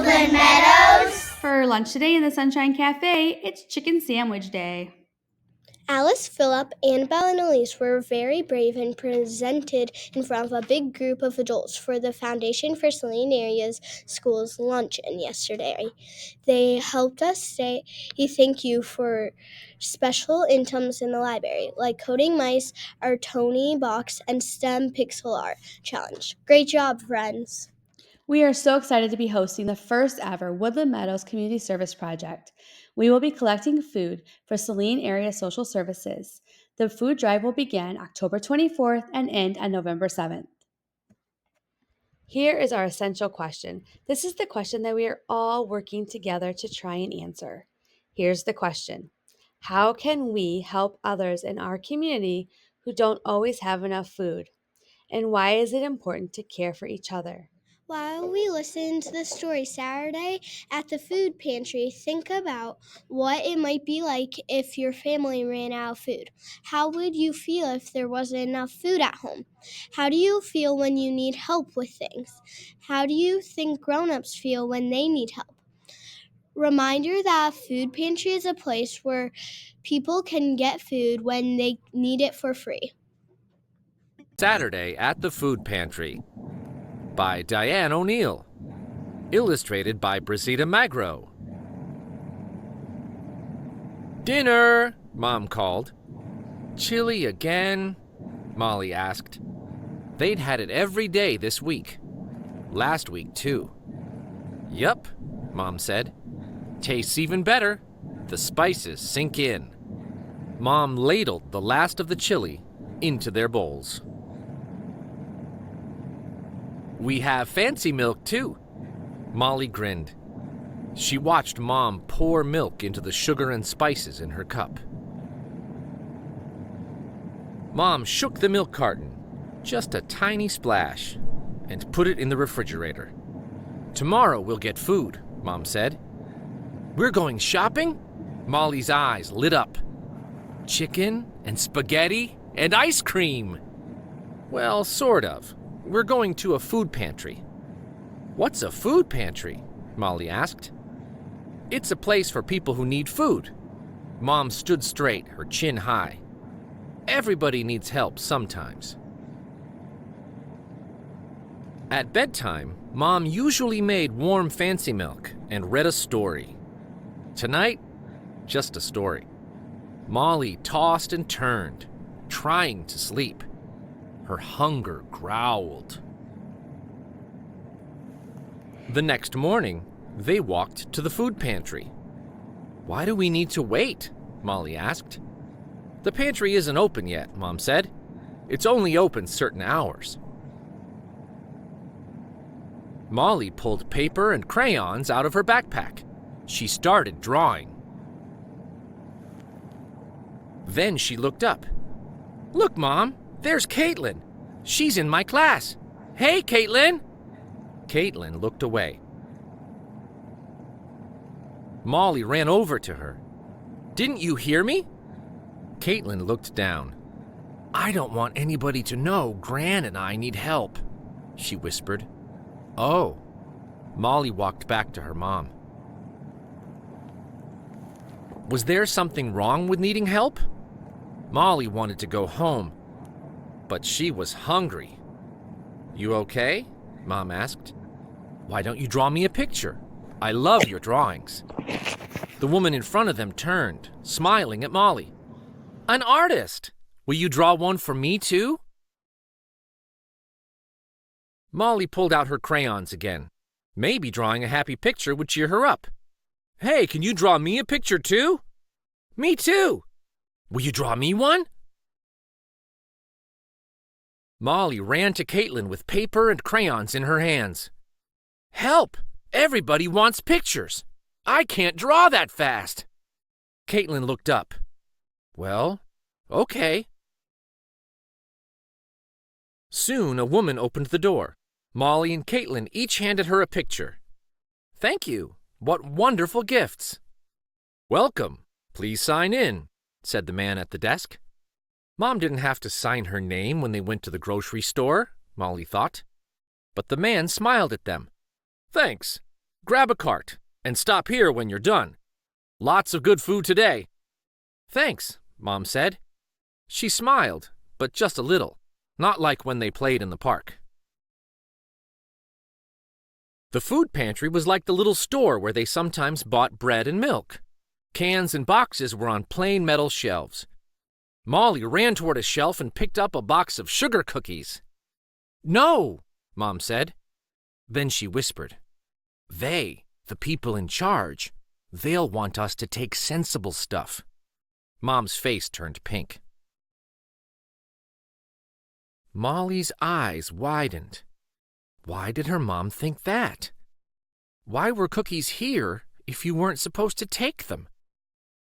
Woodland Meadows. For lunch today in the Sunshine Cafe, it's Chicken Sandwich Day. Alice, Philip, Annabelle, and Elise were very brave and presented in front of a big group of adults for the Foundation for Saline Area Schools luncheon yesterday. They helped us say thank you for special items in the library, like coding mice, our Tony box, and STEM pixel art challenge. Great job, friends! We are so excited to be hosting the first ever Woodland Meadows Community Service Project. We will be collecting food for Saline Area Social Services. The food drive will begin October 24th and end on November 7th. Here is our essential question. This is the question that we are all working together to try and answer. Here's the question. How can we help others in our community who don't always have enough food? And why is it important to care for each other? While we listen to the story Saturday at the food pantry, think about what it might be like if your family ran out of food. How would you feel if there wasn't enough food at home? How do you feel when you need help with things? How do you think grown-ups feel when they need help? Reminder that a food pantry is a place where people can get food when they need it for free. Saturday at the Food Pantry by Diane O'Neill. Illustrated by Brasida Magro. Dinner, Mom called. Chili again? Molly asked. They'd had it every day this week. Last week, too. Yup, Mom said. Tastes even better. The spices sink in. Mom ladled the last of the chili into their bowls. We have fancy milk, too. Molly grinned. She watched Mom pour milk into the sugar and spices in her cup. Mom shook the milk carton, just a tiny splash, and put it in the refrigerator. Tomorrow we'll get food, Mom said. We're going shopping? Molly's eyes lit up. Chicken and spaghetti and ice cream. Well, sort of. We're going to a food pantry. What's a food pantry? Molly asked. It's a place for people who need food. Mom stood straight, her chin high. Everybody needs help sometimes. At bedtime, Mom usually made warm fancy milk and read a story. Tonight, just a story. Molly tossed and turned, trying to sleep. Her hunger growled. The next morning, they walked to the food pantry. Why do we need to wait? Molly asked. The pantry isn't open yet, Mom said. It's only open certain hours. Molly pulled paper and crayons out of her backpack. She started drawing. Then she looked up. Look, Mom, there's Caitlin. She's in my class. Hey, Caitlin! Caitlin looked away. Molly ran over to her. Didn't you hear me? Caitlin looked down. I don't want anybody to know Gran and I need help, she whispered. Oh. Molly walked back to her mom. Was there something wrong with needing help? Molly wanted to go home, but she was hungry. You okay? Mom asked. Why don't you draw me a picture? I love your drawings. The woman in front of them turned, smiling at Molly. An artist! Will you draw one for me too? Molly pulled out her crayons again. Maybe drawing a happy picture would cheer her up. Hey, can you draw me a picture too? Me too! Will you draw me one? Molly ran to Caitlin with paper and crayons in her hands. Help! Everybody wants pictures. I can't draw that fast. Caitlin looked up. Well, okay. Soon a woman opened the door. Molly and Caitlin each handed her a picture. Thank you. What wonderful gifts. Welcome. Please sign in, said the man at the desk. Mom didn't have to sign her name when they went to the grocery store, Molly thought. But the man smiled at them. Thanks. Grab a cart and stop here when you're done. Lots of good food today. Thanks, Mom said. She smiled, but just a little, not like when they played in the park. The food pantry was like the little store where they sometimes bought bread and milk. Cans and boxes were on plain metal shelves. Molly ran toward a shelf and picked up a box of sugar cookies. No, Mom said. Then she whispered, They, the people in charge, they'll want us to take sensible stuff. Mom's face turned pink. Molly's eyes widened. Why did her mom think that? Why were cookies here if you weren't supposed to take them?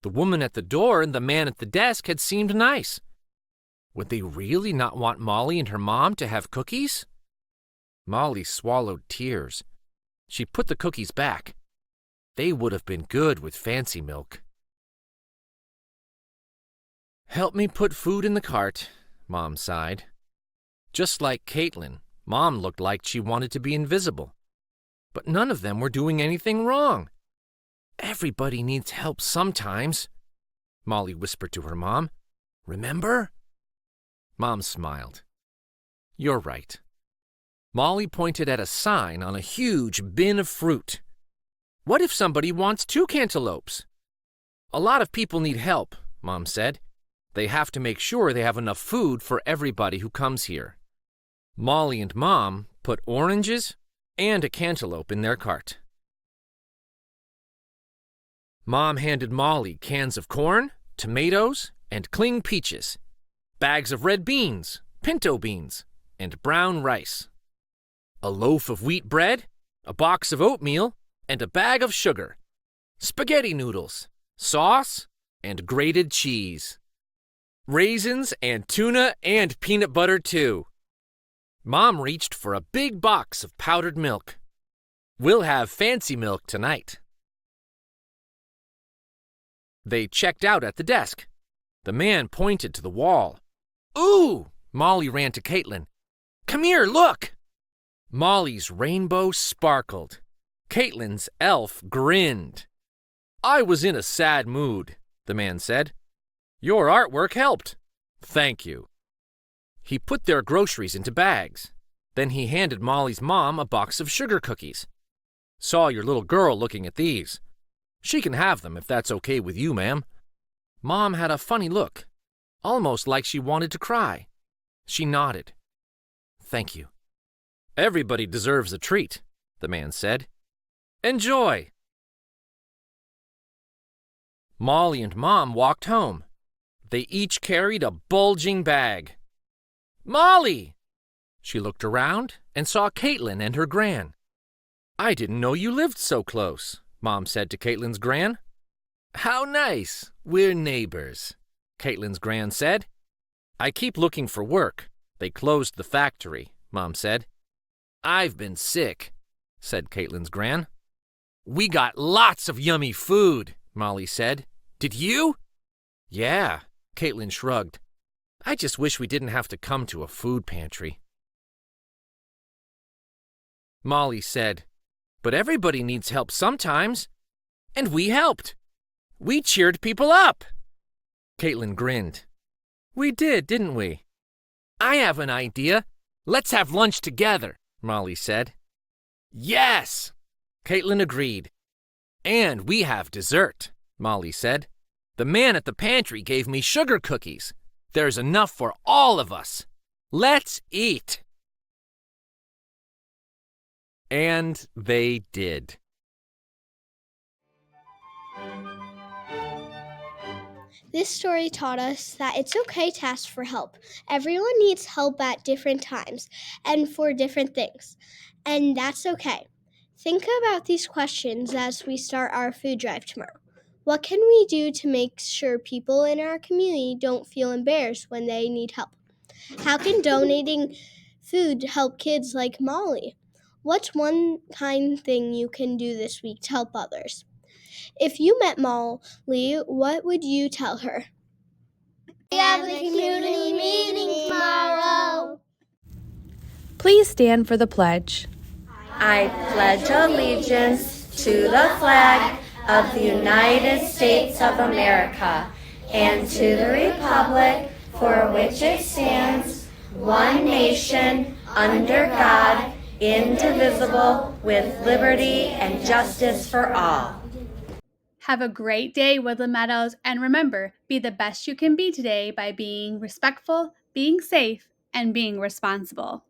The woman at the door and the man at the desk had seemed nice. Would they really not want Molly and her mom to have cookies? Molly swallowed tears. She put the cookies back. They would have been good with fancy milk. Help me put food in the cart, Mom sighed. Just like Caitlin, Mom looked like she wanted to be invisible. But none of them were doing anything wrong. Everybody needs help sometimes, Molly whispered to her mom. Remember? Mom smiled. You're right. Molly pointed at a sign on a huge bin of fruit. What if somebody wants 2 cantaloupes? A lot of people need help, Mom said. They have to make sure they have enough food for everybody who comes here. Molly and Mom put oranges and a cantaloupe in their cart. Mom handed Molly cans of corn, tomatoes, and cling peaches, bags of red beans, pinto beans, and brown rice, a loaf of wheat bread, a box of oatmeal, and a bag of sugar, spaghetti noodles, sauce, and grated cheese, raisins and tuna and peanut butter too. Mom reached for a big box of powdered milk. We'll have fancy milk tonight. They checked out at the desk. The man pointed to the wall. Ooh! Molly ran to Caitlin. Come here, look! Molly's rainbow sparkled. Caitlin's elf grinned. I was in a sad mood, the man said. Your artwork helped. Thank you. He put their groceries into bags. Then he handed Molly's mom a box of sugar cookies. Saw your little girl looking at these. She can have them if that's okay with you, ma'am. Mom had a funny look, almost like she wanted to cry. She nodded. Thank you. Everybody deserves a treat, the man said. Enjoy. Molly and Mom walked home. They each carried a bulging bag. Molly! She looked around and saw Caitlin and her gran. I didn't know you lived so close, Mom said to Caitlin's gran. How nice. We're neighbors, Caitlin's gran said. I keep looking for work. They closed the factory, Mom said. I've been sick, said Caitlin's gran. We got lots of yummy food, Molly said. Did you? Yeah, Caitlin shrugged. I just wish we didn't have to come to a food pantry. Molly said, but everybody needs help sometimes. And we helped. We cheered people up. Caitlin grinned. We did, didn't we? I have an idea. Let's have lunch together, Molly said. Yes, Caitlin agreed. And we have dessert, Molly said. The man at the pantry gave me sugar cookies. There's enough for all of us. Let's eat. And they did. This story taught us that it's okay to ask for help. Everyone needs help at different times and for different things, and that's okay. Think about these questions as we start our food drive tomorrow. What can we do to make sure people in our community don't feel embarrassed when they need help? How can donating food help kids like Molly? What's one kind thing you can do this week to help others? If you met Molly, what would you tell her? We have the community meeting tomorrow. Please stand for the pledge. I pledge allegiance to the flag of the United States of America and to the republic for which it stands, one nation, under God, indivisible, with liberty and justice for all. Have a great day, Woodland Meadows, and remember, be the best you can be today by being respectful, being safe, and being responsible.